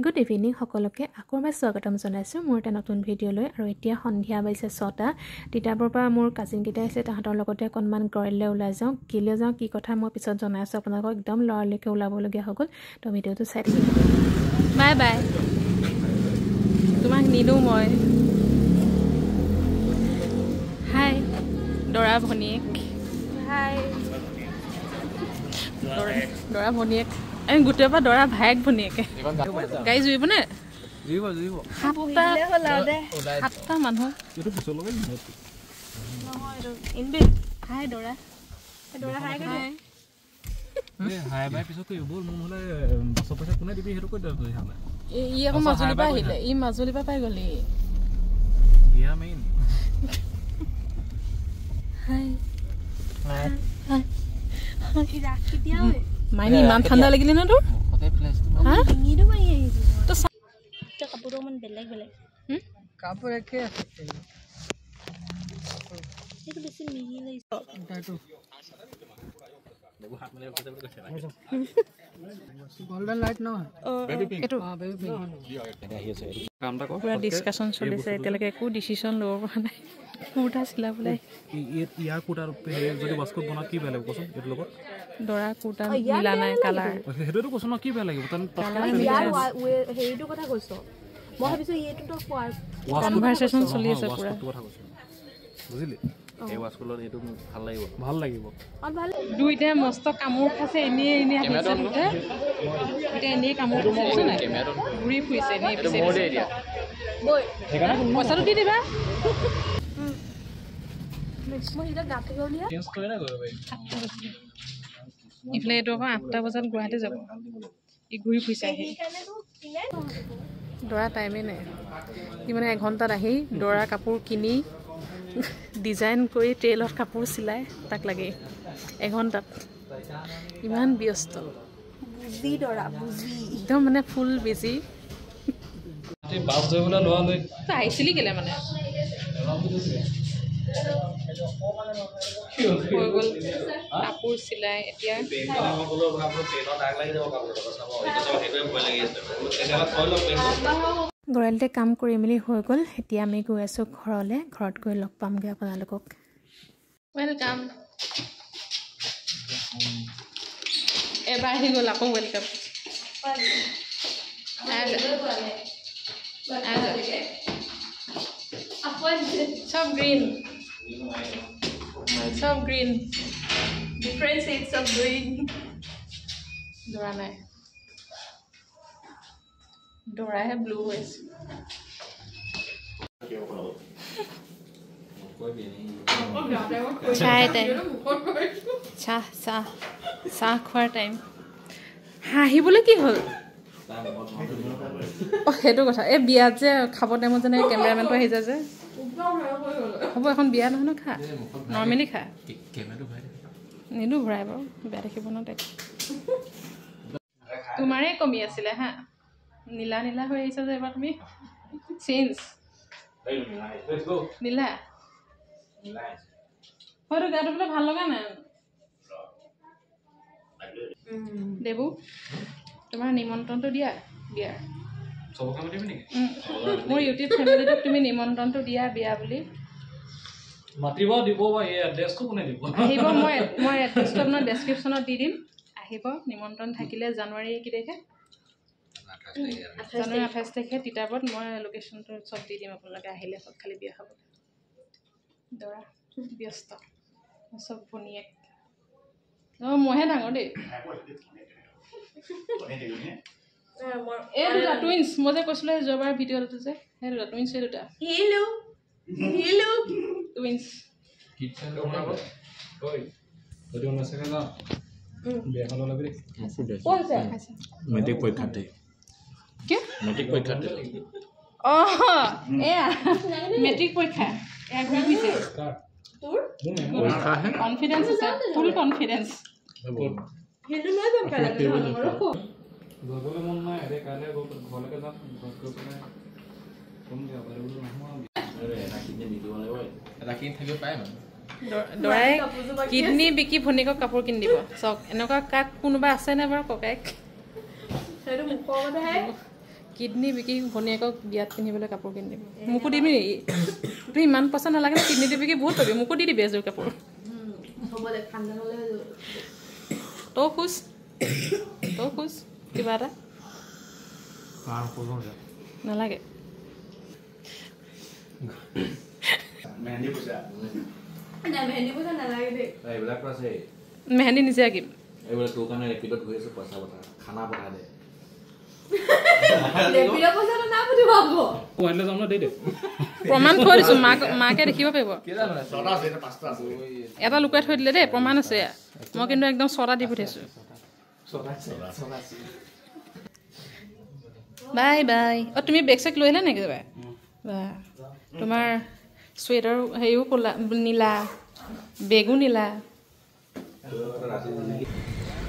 Good evening সকলোকে আকৌ মই স্বাগতম জনাইছোঁ মোৰ এটা নতুন ভিডিঅ'লৈ আৰু এতিয়া সন্ধিয়া বাজিছে 6টা তিতাবৰ পৰা মোৰ কাজিন কেইটা আছে তাহাঁতৰ লগতে অকণমান গ্ৰইললৈ ওলাই যাওঁ কিলে যাওঁ কি কথা মই পিছত জনাই আছোঁ আপোনালোকক একদম লৰালৈকে ওলাবলগীয়া হৈ গ'ল তো ভিডিঅ'টো চাই থাকিব বাই বাই তোমাক নিনো মই হাই দৰা ভনীয়েক হাই দৰা ভনীয়েক আমি গোটেই পৰা দৰা ভায়েক ভনীয়েকে গাড়ী জুৰিব নে সাতটা মানুহ হাই দৰা ই আকৌ মাজুলীৰ পৰা আহিলে ই মাজুলীৰ পৰা পাই গ'লি মাইনী ইমান ঠাণ্ডা লাগিলে ন তোৰ কাপোৰ অকমান বেলেগ বেলেগ কাপোৰ একে আছে এইটো বেছি মিহি লাগিছে গোল্ডেন লাইট ন এইটো পুৰা ডিছকাশ্যন চলিছে এতিয়ালৈকে একো ডিচিশ্যন ল'ব পৰা নাই কুৰ্তা চিলাবলৈ ইয়াৰ কুৰ্তা যদি ৱাস্কট বনাও কি বেয়া লাগিব কচোন এইটোৰ লগত দৰা কুৰ্তা মিলা নাই কালাৰ সেইটোতো কৈছো ন কি বেয়া লাগিব হেৰিটো কথা কৈছ মই ভাবিছো এইটো কনভাৰচেশ্যন চলি আছে পুৰা বুজিলি এই ৱাস্কটত এইটো ভাল লাগিব দুইটা মস্ত কামোৰ খাইছে এনেই আহিছে দুটা এনেই কামোৰ খাইছে নাই ঘূৰি ফুৰিছে এনেই পইচাটো দি দিবা ইফালে এইটো আকৌ 8টা বজাত গুৱাহাটী যাব ই ঘূৰি ফুৰিছে আহি দৰা টাইমেই নাই ই মানে এঘণ্টাত আহি দৰা কাপোৰ কিনি ডিজাইন কৰি ট্ৰেইলত কাপোৰ চিলাই তাক লাগে এঘণ্টাত ইমান ব্যস্ত একদম মানে ফুল বিজি আহিছিলি কেলে মানে হৈ গ'ল কাপোৰ চিলাই এতিয়া গঁৰালতে কাম কৰি মেলি হৈ গ'ল এতিয়া আমি গৈ আছোঁ ঘৰলৈ ঘৰত গৈ লগ পামগৈ আপোনালোকক ৱেলকাম এবাৰ আহি গ'ল আকৌ ৱেলকাম সব গ্ৰীণ ডিফাৰেণ্ট শেডছ অফ গ্ৰীণ দৰা নাই দৰাহে ব্লু হৈ আছে চাহ টাইম চাহ খোৱাৰ টাইম হাঁহিবলৈ কি হ'ল অঁ সেইটো কথা এই বিয়াত যে খাব টাইমত যেনে কেমেৰামেনটো আহি যায় যে হ'ব এখন বিয়া নহয় ন খা নৰ্মেলি খা নিদো ভৰাই বাৰু বেয়া দেখিব ন তাইক তোমাৰে কমি আছিলে হা নীলা নীলা হৈ আহিছে যে এবাৰ তুমি চেঞ্জ নীলা হয়তো গাটো বোলে ভাল লগা নাই দেবু তোমাৰ নিমন্ত্ৰণটো দিয়া বিয়াৰ মোৰ ইউটিউব চেনেলটোত তুমি নিমন্ত্ৰণটো দিয়া বিয়া বুলি মাতিব দিব বা এই এড্ৰেছটো কোনে দিব আহিব মই এড্ৰেছটো আপোনাৰ ডেছক্ৰিপশ্যনত দি দিম আহিব নিমন্ত্ৰণ থাকিলে জানুৱাৰী কি তাৰিখে জানুৱাৰী 28 তাৰিখে তিতাবৰত মই লোকেশ্যনটো চব দি দিম আপোনালোকে আহিলে চব খালি বিয়া খাব দৰা ব্যস্ত চব ভনীয়েক অঁ মইহে ডাঙৰ দেই এই দুটা টুইন্স মই যে কৈছিলোঁ সেই যোৱাবাৰ ভিডিঅ'টো যে সেই দুটা টুইন্স এই দুটা টুইন্স মেট্ৰিক পৰীক্ষাত মেট্ৰিক পৰীক্ষা কনফিডেন্স আছে ফুল কনফিডেন্স যাবলৈ মন নাই এনে কাইলৈ ঘৰলৈকে যাম গৈ পেলাই কম দিয়া দৰাই কিডনী বিকি ভনীয়েকক কাপোৰ কিনি দিব চাওক এনেকুৱা কাক কোনোবা আছেনে বাৰু ককাইক কিডনী বিকি ভনীয়েকক বিয়াত পিন্ধিবলৈ কাপোৰ কিনি দিম মোকো দিবি নেকি তুমি ইমান পইচা নালাগে ন কিডনী বিকি বহুত পাবি মোকো দি দিবি এযোৰ কাপোৰ হ'ব দে ঠাণ্ডা হ'লে তই খোজ কিবা এটা নালাগে মেহেন্দি পইচা মেহেন্দি পইচা নালাগে দেই এইবিলাকতো আছে মেহেন্দি নিজে আঁকিম এইবিলাক তোৰ কাৰণে ৰেপিডত গৈ আছো পইচা পঠা খানা পঠাই দে ৰেপিডৰ পইচাটো না পুতিব আকৌ কোৱাইলে যাম ন দেই দে প্ৰমাণ থৈ দিছোঁ মাকে দেখিব পাৰিব ছটা আছে এটা পাঁচটা আছে এটা লুকাই থৈ দিলে দেই প্ৰমাণ আছে মই কিন্তু একদম 6টা দি পঠিয়াইছোঁ বাই বাই অঁ তুমি বেগ চেগ লৈ আহিলা নেকি বা তোমাৰ চুৱেটাৰ হেৰিও ক'লা নীলা বেগো নীলা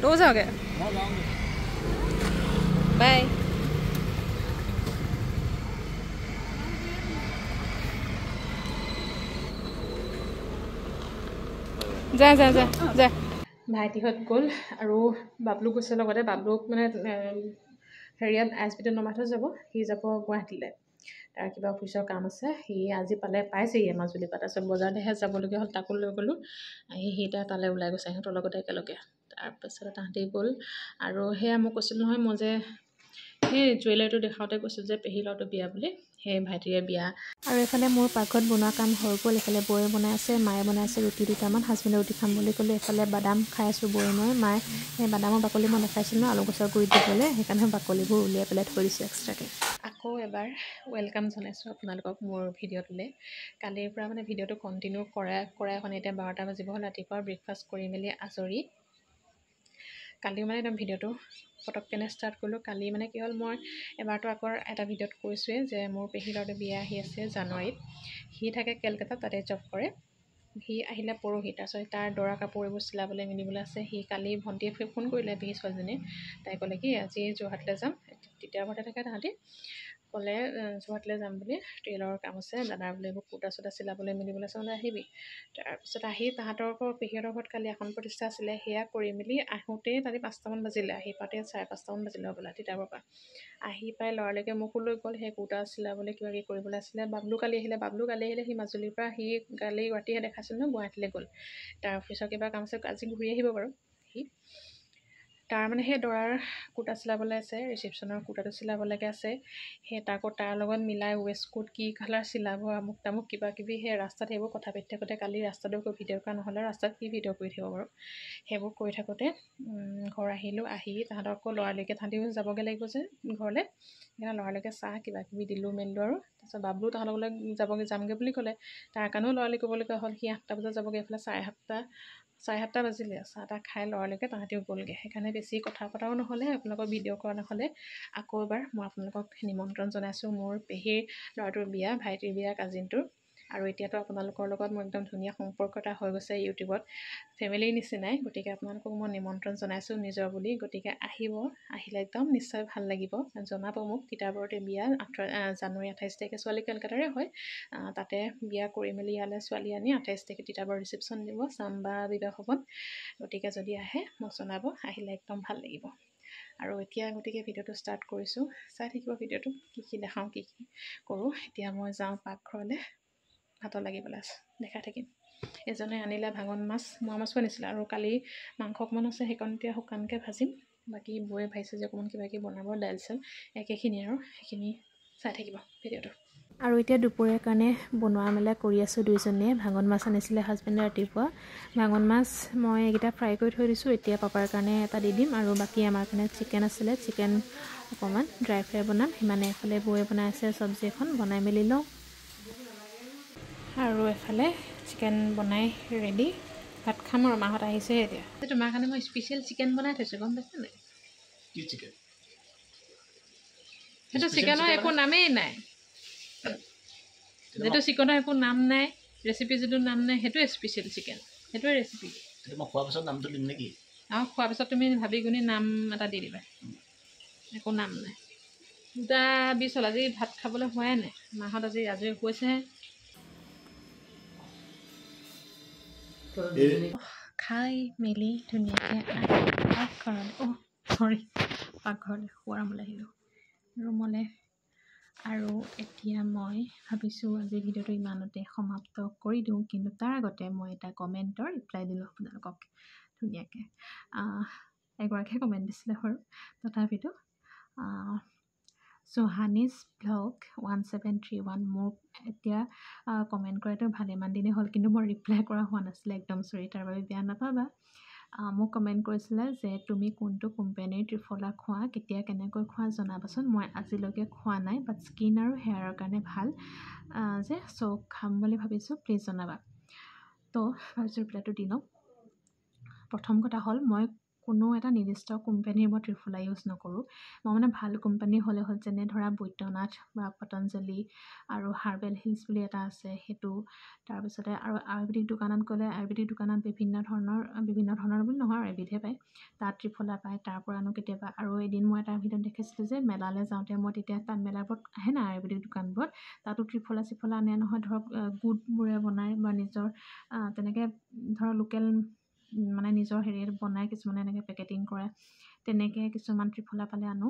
তৌ যাওঁগে বাই যা যা যা যা ভাইটিহঁত গ'ল আৰু বাবলু গৈছে লগতে বাবলুক মানে হেৰিয়াত আইএছবিতে নমাই থৈ যাব সি যাব গুৱাহাটীলৈ তাৰ কিবা অফিচৰ কাম আছে সি আজি পাইছেহি মাজুলীৰ পৰা তাৰপিছত বজাৰলৈহে যাবলগীয়া হ'ল তাকো লৈ গ'লোঁ আহি সি তালৈ ওলাই গৈছে সিহঁতৰ লগতে একেলগে তাৰপাছত তাহাঁতি গ'ল আৰু সেয়া মই কৈছিলোঁ নহয় মই যে সেই জুৱেলাৰীটো দেখাওঁতে কৈছোঁ যে পেহী ল'ৰাটো বিয়া বুলি সেই ভাইটিৰে বিয়া আৰু এইফালে মোৰ পাকঘৰত বনোৱা কাম হৈ গ'ল এইফালে বৌয়ে বনাই আছে মায়ে বনাই আছে ৰুটি দুটামান হাজবেণ্ডে ৰুটি খাম বুলি ক'লোঁ এইফালে বাদাম খাই আছোঁ বৌয়ে মায়ে সেই বাদামৰ বাকলি মই দেখাইছিলোঁ আলু গছৰ গুৰিত দিবলৈ সেইকাৰণে বাকলিবোৰ উলিয়াই পেলাই থৈ দিছোঁ এক্সট্ৰাকৈ আকৌ এবাৰ ৱেলকাম জনাইছোঁ আপোনালোকক মোৰ ভিডিঅ'টোলৈ কালিৰ পৰা মানে ভিডিঅ'টো কণ্টিনিউ কৰাই মানে এতিয়া 12টা বাজিব হ'ল ৰাতিপুৱা ব্ৰেকফাষ্ট কৰি মেলি আজৰি কালিও মানে একদম ভিডিঅ'টো পটককেনে ষ্টাৰ্ট কৰিলোঁ কালি মানে কি হ'ল মই এবাৰতো আকৌ এটা ভিডিঅ'ত কৈছোঁৱেই যে মোৰ পেহী ল'ৰাটো বিয়া আহি আছে জানুৱাৰীত সি থাকে কেলকাতাত তাতে জব কৰে সি আহিলে পৰহি তাৰপিছত তাৰ দৰা কাপোৰ এইবোৰ চিলাবলৈ মেলিবলৈ আছে সি কালি ভণ্টিয়ে ফোন কৰিলে পেহী ছোৱালীজনীয়ে তাই ক'লে কি আজি যোৰহাটলৈ যাম তেতিয়া ঘৰতে থাকে তাহাঁতি ক'লে যোৰহাটলৈ যাম বুলি টেইলৰৰ কাম আছে দাদাৰ বোলে এইবোৰ কুৰ্তা চুৰ্তা চিলাবলৈ মেলিবলৈ আছে মানে আহিবি তাৰপিছত আহি তাহাঁতৰ পেহীহঁতৰ ঘৰত কালি আসন প্ৰতিষ্ঠা আছিলে সেয়া কৰি মেলি আহোঁতেই তাতে 5টামান বাজিলে আহি পাওঁতে 5:30মান বাজিলে হ'বলা তিতাবৰ পৰা আহি পাই ল'ৰালৈকে মোকো লৈ গ'ল সেই কুৰ্তা চিলাবলৈ কিবা কিবি কৰিবলৈ আছিলে বাবলু কালি আহিলে সি মাজুলীৰ পৰা সি কালি ৰাতিহে দেখাইছিল ন গুৱাহাটীলৈ গ'ল তাৰ অফিচৰ কিবা কাম আছে আজি ঘূৰি আহিব বাৰু সি তাৰ মানে সেই দৰাৰ কুৰ্তা চিলাবলৈ আছে ৰিচিপশ্যনৰ কুৰ্তাটো চিলাবলৈকে আছে সেই তাৰ লগত মিলাই ৱেষ্ট কোট কি কালাৰ চিলাব আমুক তামুক কিবা কিবি সেই ৰাস্তাত সেইবোৰ কথা পাতি থাকোঁতে কালি ৰাস্তাটো ভিডিঅ' কৰা নহ'লে ৰাস্তাত কি ভিডিঅ' কৰি থাকিব বাৰু সেইবোৰ কৰি থাকোঁতে ঘৰ আহিলোঁ আহি তাহাঁতক আকৌ লৰালৈকে তাহাঁতিও যাবগৈ লাগিব যে ঘৰলৈ সেইকাৰণে লৰালৈকে চাহ কিবা কিবি দিলোঁ মেলিলোঁ আৰু তাৰপিছত বাবলু তাহাঁতলৈ যামগৈ বুলি ক'লে তাৰ কাৰণেও লৰালি ক'বলগীয়া হ'ল সি 8টা বজাত যাবগৈ এইফালে 7:30 বাজিলে চাহ তাহ খাই লৰালৈকে তাহাঁতিও গ'লগৈ সেইকাৰণে বেছি কথা পতাও নহ'লে আপোনালোকৰ ভিডিঅ' কৰা নহ'লে আকৌ এবাৰ মই আপোনালোকক নিমন্ত্ৰণ জনাইছোঁ মোৰ পেহীৰ ল'ৰাটোৰ বিয়া ভাইটিৰ বিয়া কাজিনটোৰ আৰু এতিয়াতো আপোনালোকৰ লগত মোৰ একদম ধুনীয়া সম্পৰ্ক এটা হৈ গৈছে ইউটিউবত ফেমিলিৰ নিচিনাই গতিকে আপোনালোকক মই নিমন্ত্ৰণ জনাইছোঁ নিজৰ বুলি গতিকে আহিলে একদম নিশ্চয় ভাল লাগিব জনাব মোক তিতাবৰতে বিয়া জানুৱাৰী 28 তাৰিখে ছোৱালী কেলকাতাৰে হয় তাতে বিয়া কৰি মেলি ইয়ালৈ ছোৱালী আনি 28 তাৰিখে তিতাবৰ ৰিচিপশ্যন দিব চাম্বা বিবাহ ভৱন গতিকে যদি আহে মোক জনাব আহিলে একদম ভাল লাগিব আৰু এতিয়া গতিকে ভিডিঅ'টো ষ্টাৰ্ট কৰিছোঁ চাই থাকিব ভিডিঅ'টো কি দেখাওঁ কি কৰোঁ এতিয়া মই যাওঁ পাকঘৰলৈ ভাতত লাগিবলৈ আছে দেখাই থাকিম এজনে আনিলে ভাঙন মাছ মোৱা মাছো আনিছিলে আৰু কালি মাংস অকণমান আছে সেইকণ এতিয়া শুকানকৈ ভাজিম বাকী বৌয়ে ভাজিছে যে অকণমান কিবা কিবি বনাব দাইল চাইল একেখিনি আৰু সেইখিনি চাই থাকিব ভিডিঅ'টো আৰু এতিয়া দুপৰীয়াৰ কাৰণে বনোৱা মেলা কৰি আছোঁ দুইজনীয়ে ভাঙন মাছ আনিছিলে হাজবেণ্ডে ৰাতিপুৱা ভাঙন মাছ মই এইকেইটা ফ্ৰাই কৰি থৈ দিছোঁ এতিয়া পাপাৰ কাৰণে এটা দি দিম আৰু বাকী আমাৰ কাৰণে চিকেন আছিলে চিকেন অকণমান ড্ৰাই ফ্ৰাই বনাম সিমানে এফালে বৌয়ে বনাই আছে চব্জি এখন বনাই মেলি লওঁ আৰু এফালে চিকেন বনাই ৰেডি ভাত খাম আৰু মাহঁত আহিছেহে এতিয়া তোমাৰ কাৰণে মই স্পেচিয়েল চিকেন বনাই থৈছোঁ গম পাইছা নাই কি চিকেন সেইটো চিকেনৰ একো নামেই নাই যেটো চিকেনৰ একো নাম নাই ৰেচিপি যেটো নাম নাই সেইটো স্পেচিয়েল চিকেন সেইটোৱে ৰেচিপি মই খোৱাৰ পিছত নামটো দিম নেকি আৰু খোৱাৰ পিছত তুমি ভাবি গুণি নাম এটা দি দিবা একো নাম নাই দুটা বিছ হ'ল আজি ভাত খাবলৈ হোৱাই নাই মাহঁত আজি আজৰি হৈছেহে খাই মেলি ধুনীয়াকৈ পাকঘৰলৈ পাকঘৰলৈ শুৱাবলৈ আহিলোঁ ৰুমলৈ আৰু এতিয়া মই ভাবিছোঁ আজি ভিডিঅ'টো ইমানতে সমাপ্ত কৰি দিওঁ, কিন্তু তাৰ আগতে মই এটা কমেণ্টৰ ৰিপ্লাই দিলোঁ আপোনালোকক ধুনীয়াকৈ। এগৰাকীয়ে কমেণ্ট দিছিলে বাৰু, তথাপিতো চোহানিজ ব্লগ 1731 মোক এতিয়া কমেণ্ট কৰাটো ভালেমান দিনেই হ'ল, কিন্তু মই ৰিপ্লাই কৰা হোৱা নাছিলে, একদম চৰি, তাৰ বাবে বেয়া নাপাবা। মোক কমেণ্ট কৰিছিলে যে তুমি কোনটো কোম্পানীৰ ত্ৰিফলা খোৱা, কেতিয়া কেনেকৈ খোৱা জনাবাচোন। মই আজিলৈকে খোৱা নাই, বাট স্কিন আৰু হেয়াৰৰ কাৰণে ভাল যে, চ' খাম বুলি ভাবিছোঁ, প্লিজ জনাবা। তো ভাবিছোঁ ৰিপ্লাইটো দি লওঁ। প্ৰথম কথা হ'ল, মই কোনো এটা নিৰ্দিষ্ট কোম্পানীৰ মই ত্ৰিফলা ইউজ নকৰোঁ। মই মানে ভাল কোম্পানী হ'লে হ'ল, যেনে ধৰা বৈদ্যনাথ বা পতঞ্জলি আৰু হাৰ্বেল হিলছ বুলি এটা আছে সেইটো। তাৰপিছতে আৰু আয়ুৰ্বেদিক দোকানত গ'লে আয়ুৰ্বেদিক দোকানত বিভিন্ন ধৰণৰ বুলি নহয় আৰু এবিধে পায়, তাত ত্ৰিফলা পায়, তাৰ পৰা আনো কেতিয়াবা। আৰু এদিন মই এটা ভিডিঅ'ত দেখিছিলোঁ যে মেলালৈ যাওঁতে মই তেতিয়া তাত মেলাবোৰত আহে না আয়ুৰ্বেদিক দোকানবোৰত, তাতো ত্ৰিফলা আনে নহয়, ধৰক গোটবোৰে বনায় বা নিজৰ তেনেকৈ ধৰক লোকেল মানে নিজৰ হেৰিত বনাই, কিছুমানে এনেকৈ পেকেটিং কৰে, তেনেকৈ কিছুমান ত্ৰিফলা পালে আনো,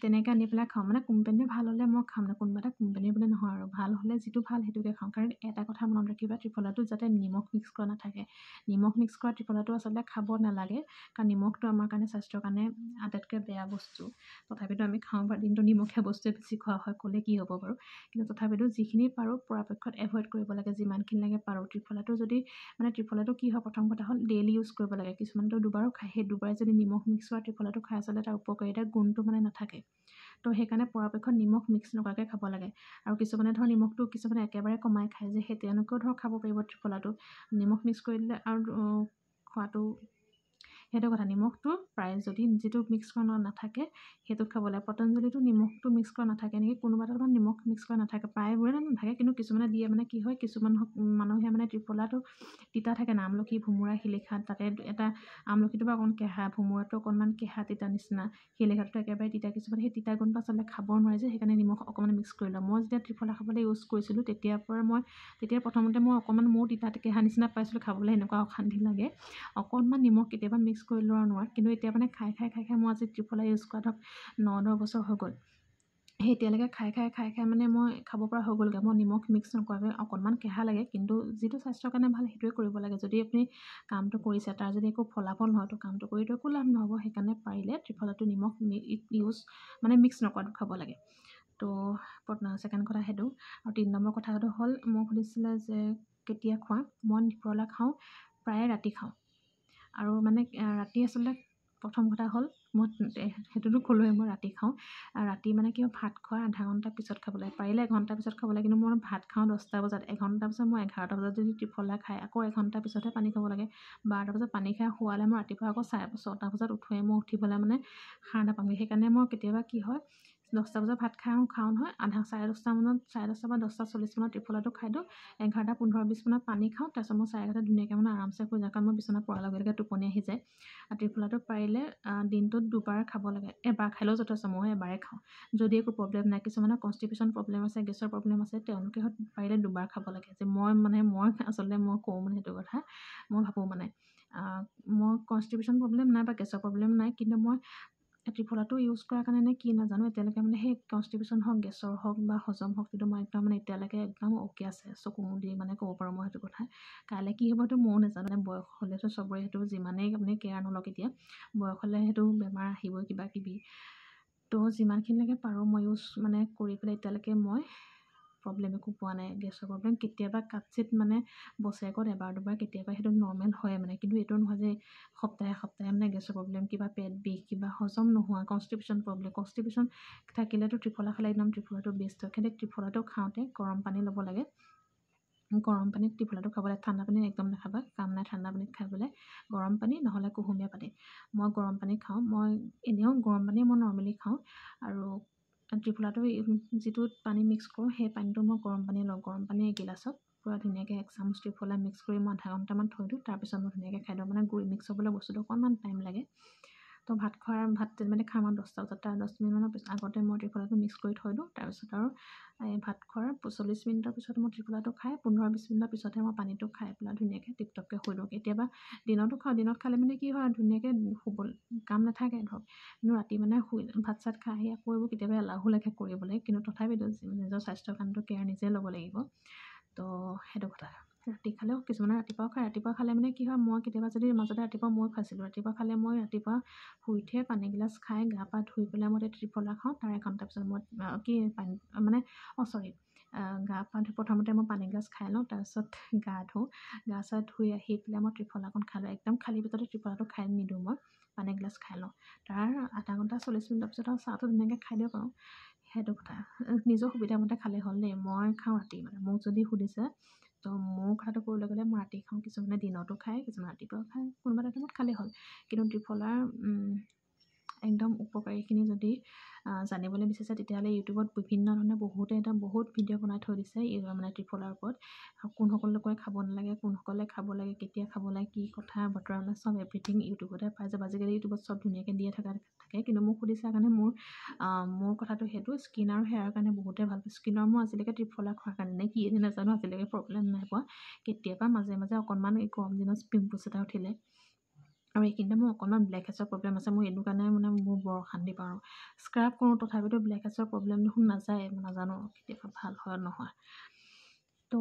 তেনেকৈ আনি পেলাই খাওঁ। মানে কোম্পানী ভাল হ'লে মই খাম ন, কোনোবা এটা কোম্পানী বুলি নহয় আৰু, ভাল হ'লে যিটো ভাল সেইটোকে খাওঁ। কাৰণ এটা কথা মনত ৰাখিবা, ত্ৰিফলাটো যাতে নিমখ মিক্স কৰা নাথাকে। নিমখ মিক্স কৰা ত্ৰিফলাটো আচলতে খাব নালাগে, কাৰণ নিমখটো আমাৰ কাৰণে স্বাস্থ্যৰ কাৰণে আটাইতকৈ বেয়া বস্তু। তথাপিতো আমি খাওঁ বা দিনটো নিমখীয়া বস্তুৱে বেছি খোৱা হয়, ক'লে কি হ'ব বাৰু। কিন্তু তথাপিতো যিখিনি পাৰোঁ পৰাপক্ষত এভইড কৰিব লাগে, যিমানখিনি লাগে পাৰোঁ। ত্ৰিফলাটো যদি মানে ত্ৰিফলাটো কি হয়, প্ৰথম কথা হ'ল ডেইলি ইউজ কৰিব লাগে। কিছুমানেতো দুবাৰো খায়, সেই দুবাৰে যদি নিমখ মিক্স কৰা ত্ৰিফলাটো খাই আচলতে তাৰ উপকাৰিতাৰ গুণটো মানে নাথাকে। তো সেইকাৰণে পৰাপক্ষত নিমখ মিক্স নকৰাকৈ খাব লাগে। আৰু কিছুমানে ধৰক নিমখটো কিছুমানে একেবাৰে কমাই খায়, যে সেই তেওঁলোকেও ধৰক খাব পাৰিব ত্ৰিফলাটো, নিমখ মিক্স কৰি দিলে আৰু খোৱাটো সেইটো কথা। নিমখটো প্ৰায় যদি যিটো মিক্স কৰা নাথাকে সেইটোত খাব লাগে। পতঞ্জলিটো নিমখটো মিক্স কৰা নাথাকে নেকি, কোনোবা এটা নিমখ মিক্স কৰা নাথাকে, প্ৰায়বোৰে নাথাকে, কিন্তু কিছুমানে দিয়ে। মানে কি হয়, কিছুমান মানুহে মানে ত্ৰিফলাটো তিতা থাকে না, আমলখি, ভোমোৰা, শিলিখা, তাতে এটা আমলখিটো বা অকণমান কেঁহা, ভোমোৰাটো অকণমান কেঁহা তিতা নিচিনা, শিলিখাটো একেবাৰে তিতা। কিছুমান সেই তিতা গুণটো আচলতে খাব নোৱাৰে, যে সেইকাৰণে নিমখ অকণমান মিক্স কৰি লওঁ। মই যেতিয়া ত্ৰিফলা খাবলৈ ইউজ কৰিছিলোঁ তেতিয়া প্ৰথমতে মই অকণমান মোৰ তিতা কেঁহা নিচিনা পাইছিলোঁ, খাবলৈ এনেকুৱা অশান্তি লাগে, অকণমান নিমখ কেতিয়াবা মিক্স কৰি লোৱাৰ নোৱাৰোঁ। কিন্তু এতিয়া মানে খাই মই আজি ত্ৰিফলা ইউজ কৰা ধৰক 9-10 বছৰ হৈ গ'ল, সেই এতিয়ালৈকে খাই মানে মই খাব পৰা হৈ গ'লগৈ। মই নিমখ মিক্স নকৰাকৈ, অকণমান কেঁহা লাগে, কিন্তু যিটো স্বাস্থ্যৰ কাৰণে ভাল সেইটোৱে কৰিব লাগে। যদি আপুনি কামটো কৰিছে, তাৰ যদি একো ফলাফল নহয়, তো কামটো কৰিতো একো লাভ নহ'ব। সেইকাৰণে পাৰিলে ত্ৰিফলাটো নিমখ মিক্স নকৰাটো খাব লাগে। তো ছেকেণ্ড কথা সেইটো। আৰু 3 নম্বৰ কথাটো হ'ল, মোক সুধিছিলে যে কেতিয়া খোৱা। মই ত্ৰিফলা খাওঁ প্ৰায়ে ৰাতি খাওঁ। আৰু মানে ৰাতি আচলতে প্ৰথম কথা হ'ল, মই সেইটোতো ক'লোৱে, মই ৰাতি খাওঁ। ৰাতি মানে কি হয়, ভাত খোৱাৰ আধা ঘণ্টা পিছত খাব লাগে, পাৰিলে এঘণ্টা পিছত খাব লাগে। কিন্তু মই ভাত খাওঁ 10টা বজাত, এঘণ্টা পিছত মই 11টা বজাত যদি ত্ৰিফলা খাই আকৌ এঘণ্টা পিছতহে পানী খাব লাগে। 12টা বজাত পানী খাই শুৱালে মই ৰাতিপুৱা আকৌ 6টা বজাত উঠোৱে, মই উঠি পেলাই মানে সাৰ নাপাওঁগৈ। সেইকাৰণে মই কেতিয়াবা কি হয়, 10টা বজাত ভাত খাওঁ নহয়, চাৰে 10টা বা 10:40 মানত ত্ৰিফলাটো খাই দিওঁ, 11টা 15-20 মানত পানী খাওঁ, তাৰপিছত মই 11:30 ধুনীয়াকৈ মানে আৰামছে শুই যাওঁ, কাৰণ মই বিচনাত পৰাৰ লগে লগে টোপনি আহি যায়। আৰু ত্ৰিফলাটো পাৰিলে দিনটোত 2বাৰ খাব লাগে, এবাৰ খালেও যথেষ্ট, মই এবাৰে খাওঁ যদি একো প্ৰব্লেম নাই। কিছুমানৰ কনষ্টিপেশ্যন প্ৰব্লেম আছে, গেছৰ প্ৰব্লেম আছে, তেওঁলোকে পাৰিলে 2বাৰ খাব লাগে। যে মই আচলতে মই কওঁ মানে সেইটো কথা, মই ভাবোঁ মানে মই কনষ্টিপেশ্যন প্ৰব্লেম নাই বা গেছৰ প্ৰব্লেম নাই, কিন্তু মই ত্ৰিফলাটো ইউজ কৰাৰ কাৰণে নে কি নাজানো, এতিয়ালৈকে মানে সেই কনষ্টিপেশ্যন হওক, গেছৰ হওক বা হজম শক্তিটো মই একদম মানে এতিয়ালৈকে একদম অ'কে আছে, চকু মুদি মানে ক'ব পাৰোঁ মই সেইটো কথা। কাইলৈ কি হ'ব সেইটো ময়ো নাজানো, মানে বয়স হ'লেতো চবৰে সেইটো যিমানেই আপুনি কেয়াৰ নলওক, এতিয়া বয়স হ'লে সেইটো বেমাৰ আহিবই কিবা কিবি। তো যিমানখিনিলৈকে পাৰোঁ মই ইউজ মানে কৰি পেলাই এতিয়ালৈকে মই প্ৰব্লেম একো পোৱা নাই। গেছৰ প্ৰব্লেম কেতিয়াবা কাটচিট মানে বছৰেকত এবাৰ 2বাৰ কেতিয়াবা সেইটো নৰ্মেল হয় মানে, কিন্তু এইটো নহয় যে সপ্তাহে মানে গেছৰ প্ৰব্লেম, কিবা পেট বিষ, কিবা হজম নোহোৱা, কনষ্টিপেশ্যন প্ৰব্লেম। কনষ্টিপেশ্যন থাকিলেতো ত্ৰিফলা খালে একদম ত্ৰিফলাটো বেষ্ট হয়। কিন্তু ত্ৰিফলাটো খাওঁতে গৰম পানী ল'ব লাগে, গৰম পানীত ত্ৰিফলাটো খাব লাগে, ঠাণ্ডা পানীত একদম নাখাবা, কাম নাই ঠাণ্ডা পানীত খাই পেলাই, গৰম পানী নহ'লে কুহুমীয়া পানী। মই গৰম পানী খাওঁ, মই এনেও গৰম পানী মই নৰ্মেলি খাওঁ। আৰু ত্ৰিফলাটো যিটোত পানী মিক্স কৰোঁ, সেই পানীটো মই গৰম পানী লওঁ, গৰম পানী এগিলাছত পূৰা ধুনীয়াকৈ 1 চামুচ ত্ৰিফলা মিক্স কৰি মই আধা ঘণ্টামান থৈ দিওঁ, তাৰপিছত মই ধুনীয়াকৈ খাই দিওঁ। মানে গুড়ি মিক্স হ'বলৈ বস্তুটো অকণমান টাইম লাগে। তো ভাত মানে খাম আৰু 10টা বজাত, তাৰ 10 মিনিটমানৰ পিছত আগতে মই ত্ৰিফলাটো মিক্স কৰি থৈ দিওঁ। তাৰপিছত আৰু ভাত খোৱাৰ 40 মিনিটৰ পিছত মই ত্ৰিফলাটো খাই 15-20 মিনিটৰ পিছতহে মই পানীটো খাই পেলাই ধুনীয়াকৈ টিপটপকৈ শুই দিওঁ। কেতিয়াবা দিনতো খাওঁ, দিনত খালে মানে কি হয় ধুনীয়াকৈ শুব কাম নাথাকে ধৰক, কিন্তু ৰাতি মানে ভাত চাত খাই আহি আকৌ এইবোৰ কেতিয়াবা এলাহো লাগে কৰিবলৈ, কিন্তু তথাপিতো নিজৰ স্বাস্থ্যৰ কাৰণেতো কেয়াৰ নিজে ল'ব লাগিব। তো সেইটো কথা। ৰাতি খালেও কিছুমানে ৰাতিপুৱাও খায়, ৰাতিপুৱা খালে মানে কি হয় মই কেতিয়াবা যদি মাজতে ৰাতিপুৱা মই খাইছিলোঁ, ৰাতিপুৱা খালে মই ৰাতিপুৱা শুই উঠিয়ে পানীগিলাচ খাই গা পা ধুই পেলাই মই ত্ৰিফলা খাওঁ, তাৰ এঘণ্টা পিছত মই পানী মানে গা পা ধুই প্ৰথমতে মই পানীগিলাচ খাই লওঁ, তাৰপিছত গা ধুওঁ, গা চা ধুই আহি পেলাই মই ত্ৰিফলাখন খাই লওঁ। একদম খালী পেটতে ত্ৰিফলাটো খাই নিদিওঁ, মই পানীগিলাচ খাই লওঁ। তাৰ আধা ঘণ্টা 40 মিনিটৰ পিছত আৰু চাহটো ধুনীয়াকৈ খাই দিব পাৰোঁ। সেইটো কথা, নিজৰ সুবিধামতে খালে হ'ল দেই। মই খাওঁ ৰাতি, মানে মোক যদি সুধিছে তো মোৰ কথাটো ক'বলৈ গ'লে মই ৰাতি খাওঁ, কিছুমানে দিনতো খায়, কিছুমানে ৰাতিপুৱাও খায়, কোনোবা এটা টাইমত খালেই হ'ল। কিন্তু ত্ৰিফলাৰ একদম উপকাৰীখিনি যদি জানিবলৈ বিচাৰিছে তেতিয়াহ'লে ইউটিউবত বিভিন্ন ধৰণে বহুত ভিডিঅ' বনাই থৈ দিছে মানে ত্ৰিফলাৰ ওপৰত। কোনসকল লোকে খাব নালাগে, কোনসকলে খাব লাগে, কেতিয়া খাব লাগে, কি কথা বতৰা মানে চব এভৰিথিং ইউটিউবতে পাই যাব। আজিকালি ইউটিউবত চব ধুনীয়াকৈ দিয়ে থাকে, কিন্তু মোক সুধিছে কাৰণে মোৰ কথাটো সেইটো, স্কিন আৰু হেয়াৰৰ কাৰণে বহুতেই ভাল। স্কিনৰ মই আজিলৈকে ত্ৰিফলা খোৱাৰ কাৰণে কি এনে নাজানো, আজিলৈকে প্ৰব্লেম নাই পোৱা। কেতিয়াবা মাজে মাজে অকণমান এই গৰম দিনত পিম্পলছ এটা উঠিলে, আৰু এইখিনিতে মোৰ অকণমান ব্লেক হেডছৰ প্ৰব্লেম আছে, মই এইটো কাৰণে মানে মোৰ বৰ অশান্তি পাওঁ। স্ক্ৰাব কৰোঁ তথাপিতো ব্লেক হেডছৰ প্ৰব্লেম দেখোন নাযায়, নাজানো কেতিয়াবা ভাল হয় নহয়। তো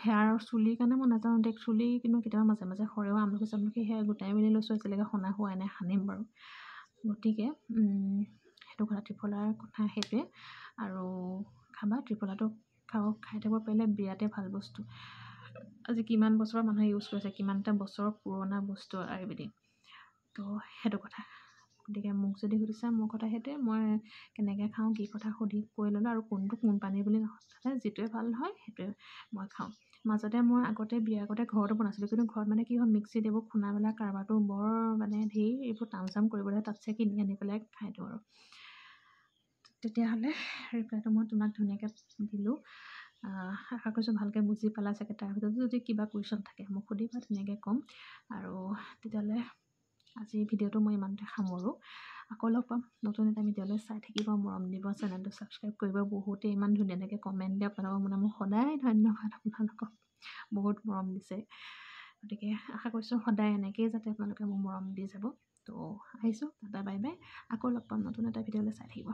হেয়াৰ চুলিৰ কাৰণে মই নাজানো দেই, চুলি কিন্তু কেতিয়াবা মাজে মাজে সৰেও, আমলখি সেয়া গোটাই মেলি লৈছোঁ, আজিলৈকে সনা হোৱাই নাই, সানিম বাৰু। গতিকে সেইটো কথা, ত্ৰিফলাৰ কথা সেইটোৱে। আৰু খাবা ত্ৰিফলাটো, খাই থাকিব পাৰিলে বিৰাটেই ভাল বস্তু। আজি কিমান বছৰৰ মানুহে ইউজ কৰিছে, কিমানটা বছৰৰ পুৰণা বস্তু আয়ুৰ্বেদিক। তো সেইটো কথা। গতিকে মোক যদি সুধিছা মোৰ কথা সেইটোৱে, মই কেনেকৈ খাওঁ কি কথা সুধি কৈ ল'লোঁ, আৰু কোন পানী বুলি নহয়, যিটোৱে ভাল হয় সেইটোৱে মই খাওঁ। মাজতে মই বিয়াৰ আগতে ঘৰতো বনাইছিলোঁ, কিন্তু ঘৰত মানে কি হয় মিক্সিত এইবোৰ খুন্দা মেলা কাৰবাৰটো বৰ মানে ধেৰ এইবোৰ টাম কৰিবলৈ, তাতছে কিনি আনি পেলাই খাই দিওঁ আৰু। তেতিয়াহ'লে ৰিপ্লাইটো মই তোমাক ধুনীয়াকৈ দিলোঁ, আশা কৰিছোঁ ভালকৈ বুজি পালা চাগে। তাৰ ভিতৰত যদি কিবা কুৱেশ্যন থাকে মোক সুধিবা, ধুনীয়াকৈ ক'ম। আৰু তেতিয়াহ'লে আজি ভিডিঅ'টো মই ইমানতে সামৰোঁ। আকৌ লগ পাম নতুন এটা ভিডিঅ'লৈ। চাই থাকিব, মৰম দিব, চেনেলটো ছাবস্ক্ৰাইব কৰিব। বহুতে ইমান ধুনীয়াকৈ কমেণ্ট দিয়ে, আপোনালোকক মানে মোক সদায় ধন্যবাদ, আপোনালোকক বহুত মৰম দিছে। গতিকে আশা কৰিছোঁ সদায় এনেকৈয়ে যাতে আপোনালোকে মোক মৰম দি যাব। তো আহিছোঁ, টাটা বাই বাই। আকৌ লগ পাম নতুন এটা ভিডিঅ'লৈ, চাই থাকিব।